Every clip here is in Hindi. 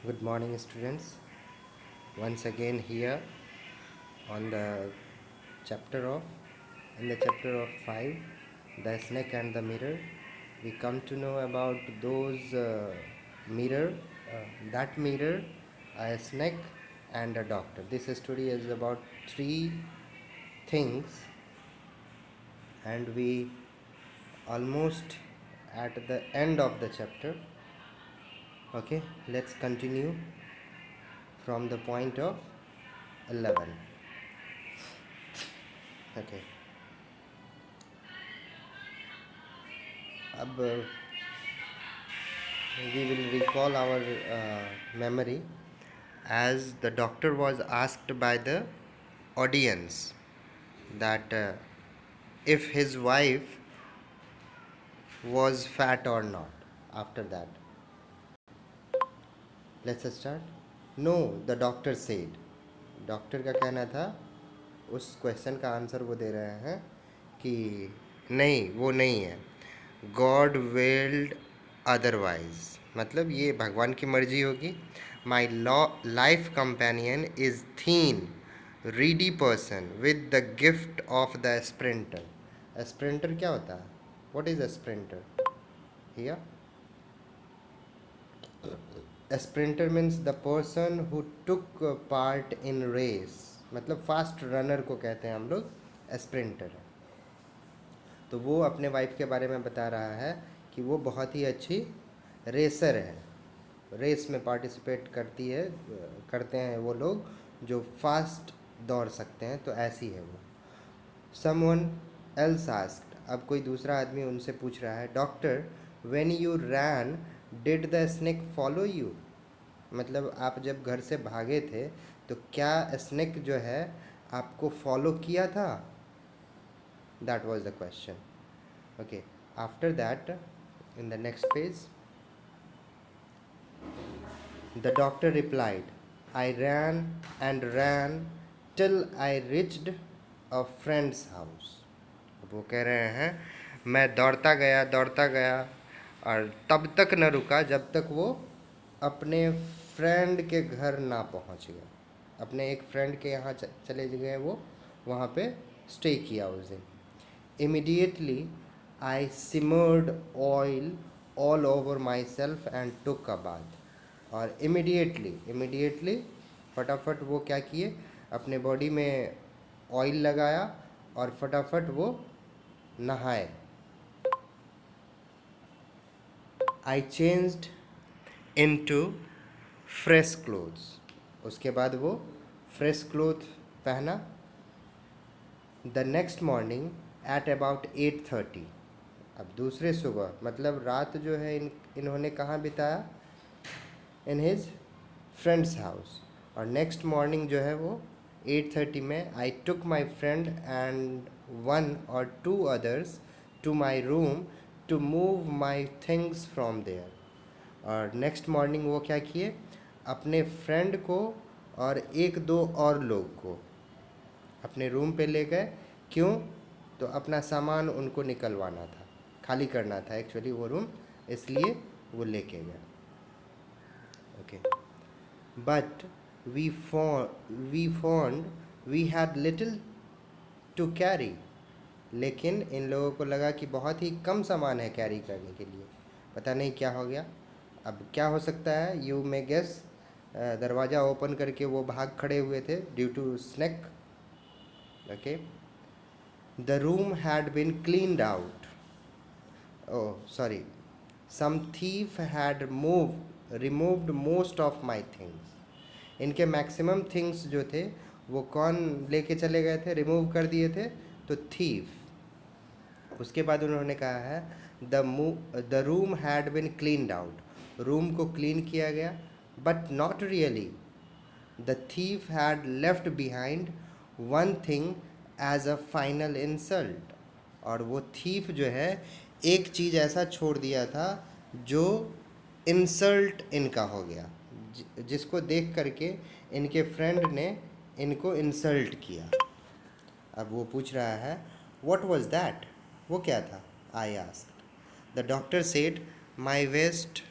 Good morning, students. Once again here on the chapter of in the chapter of 5, the snake and the mirror. We come to know about those mirror, that mirror, a snake, and a doctor. This story is about three things, and we almost at the end of the chapter. Okay, let's continue from the point of 11. Okay. अब we will recall our memory as the doctor was asked by the audience that if his wife was fat or not. After that, let's start. No, the doctor said. Doctor का कहना था, उस क्वेश्चन का आंसर वो दे रहे हैं कि नहीं, वो नहीं है, गॉड विल्ड अदरवाइज, मतलब ये भगवान की मर्जी होगी. My life companion is thin Reedy person with the gift of the sprinter. Sprinter क्या होता है? What is a sprinter? Here a sprinter means the person who took part in race, मतलब फास्ट रनर को कहते हैं हम लोग स्प्रिंटर. तो वो अपने वाइफ के बारे में बता रहा है कि वो बहुत ही अच्छी रेसर है, रेस में पार्टिसिपेट करते हैं वो लोग जो फास्ट दौड़ सकते हैं, तो ऐसी है वो. समवन एल्स आस्क्ड, अब कोई दूसरा आदमी उनसे पूछ रहा है, doctor when you ran did the snake follow you, मतलब आप जब घर से भागे थे तो क्या स्नेक जो है आपको फॉलो किया था? That was the question. Okay, after that in the next page the doctor replied, I ran and ran till I reached a friend's house. वो कह रहे हैं मैं दौड़ता गया और तब तक न रुका जब तक वो अपने फ्रेंड के घर ना पहुंच गया. अपने एक फ्रेंड के यहाँ चले गए, वो वहाँ पे स्टे किया उस दिन. Immediately I simmered oil all over my self and took a bath. और इमीडिएटली फटाफट वो क्या किए, अपने बॉडी में ऑयल लगाया और फटाफट वो नहाए. आई चेंज्ड इनटू फ्रेश क्लोथ्स. उसके बाद वो फ्रेश क्लोथ पहना. The next morning at about 8:30, अब दूसरे सुबह, मतलब रात जो है इन्होंने कहाँ बिताया? In his friends house. और नेक्स्ट मॉर्निंग जो है वो 8:30 में, I took my friend and 1 or 2 others to my room to move my things from there. और नेक्स्ट मॉर्निंग वो क्या किए, अपने फ्रेंड को और 1-2 और लोग को अपने रूम पे ले गए. क्यों? तो अपना सामान उनको निकलवाना था, खाली करना था एक्चुअली वो रूम, इसलिए वो लेके गए. Okay, but we found we had little to carry. लेकिन इन लोगों को लगा कि बहुत ही कम सामान है कैरी करने के लिए. पता नहीं क्या हो गया. अब क्या हो सकता है? You may guess. दरवाज़ा ओपन करके वो भाग खड़े हुए थे due to snake. Okay, the room had been cleaned out. Oh sorry, some thief had removed most of my things. इनके मैक्सिमम थिंग्स जो थे वो कौन लेके चले गए थे, रिमूव कर दिए थे? तो थीफ. उसके बाद उन्होंने कहा है the room had been cleaned out, room को क्लीन किया गया, but not really. The thief had left behind 1 thing as a final insult. और वो थीफ जो है एक चीज़ ऐसा छोड़ दिया था जो इंसल्ट इनका हो गया, जिसको देख करके इनके फ्रेंड ने इनको इंसल्ट किया. अब वो पूछ रहा है व्हाट वाज दैट, वो क्या था? I asked. The doctor said my waste.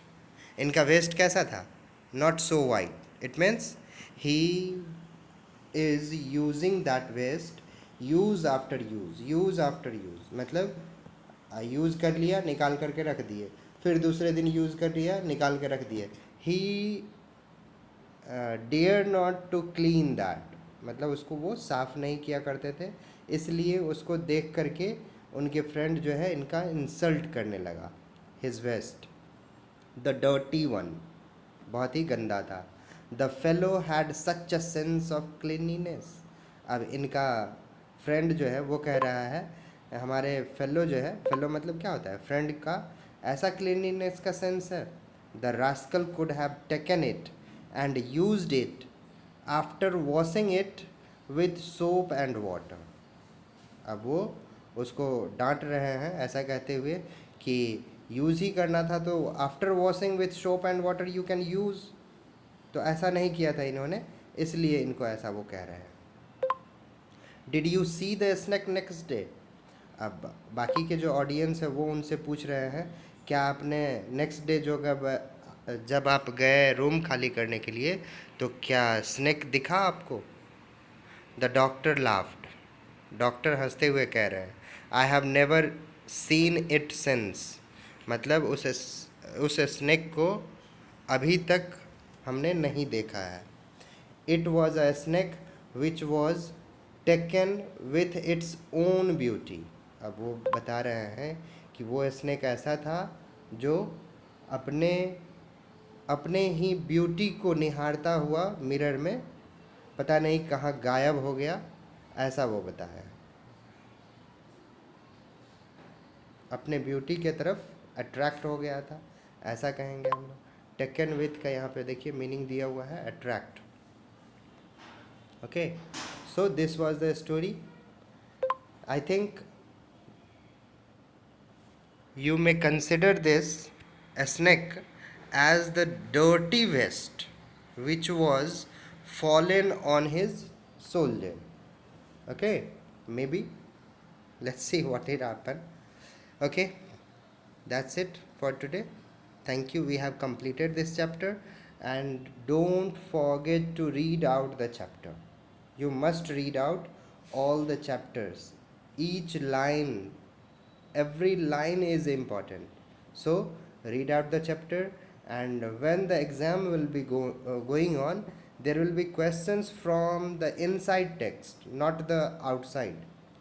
इनका वेस्ट कैसा था? not so wide. It means he is using that waste use after use मतलब यूज़ कर लिया निकाल करके रख दिए, फिर दूसरे दिन यूज़ कर लिया निकाल के रख दिए. He dare not to clean that, मतलब उसको वो साफ़ नहीं किया करते थे, इसलिए उसको देख करके उनके फ्रेंड जो है इनका इंसल्ट करने लगा. His waste, the dirty one, बहुत ही गंदा था. The fellow had such a sense of cleanliness. अब इनका फ्रेंड जो है वो कह रहा है हमारे फेलो जो है, फेलो मतलब क्या होता है, फ्रेंड का ऐसा क्लीनिनेस का सेंस है. The rascal could have taken it and used it after washing it with soap and water. अब वो उसको डांट रहे हैं ऐसा कहते हुए कि यूज़ ही करना था तो after washing with soap and water you can use, तो ऐसा नहीं किया था इन्होंने, इसलिए इनको ऐसा वो कह रहे हैं. Did you see the snake next day. अब बाकी के जो ऑडियंस है वो उनसे पूछ रहे हैं क्या आपने नेक्स्ट डे जो जब आप गए रूम खाली करने के लिए तो क्या स्नैक दिखा आपको. The doctor laughed. डॉक्टर हंसते हुए कह रहे हैं I have never seen it since, मतलब उस स्नैक को अभी तक हमने नहीं देखा है. It was a snake which was taken with its own beauty. अब वो बता रहे हैं कि वो स्नैक ऐसा था जो अपने अपने ही ब्यूटी को निहारता हुआ मिरर में पता नहीं कहाँ गायब हो गया, ऐसा वो बताया. अपने ब्यूटी के तरफ अट्रैक्ट हो गया था, ऐसा कहेंगे हम लोग. टेकन विथ का यहाँ पे देखिए मीनिंग दिया हुआ है attract. Okay, so this was the story. I think you may consider this snake as the dirty vest which was fallen on his soldier. Okay, maybe let's see what it happened. Okay, that's it for today. Thank you, we have completed this chapter, and don't forget to read out the chapter. You must read out all the chapters, each line, every line is important. So read out the chapter, and when the exam will be going on, there will be questions from the inside text, not the outside.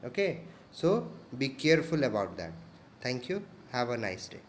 Okay, so be careful about that. Thank you, have a nice day.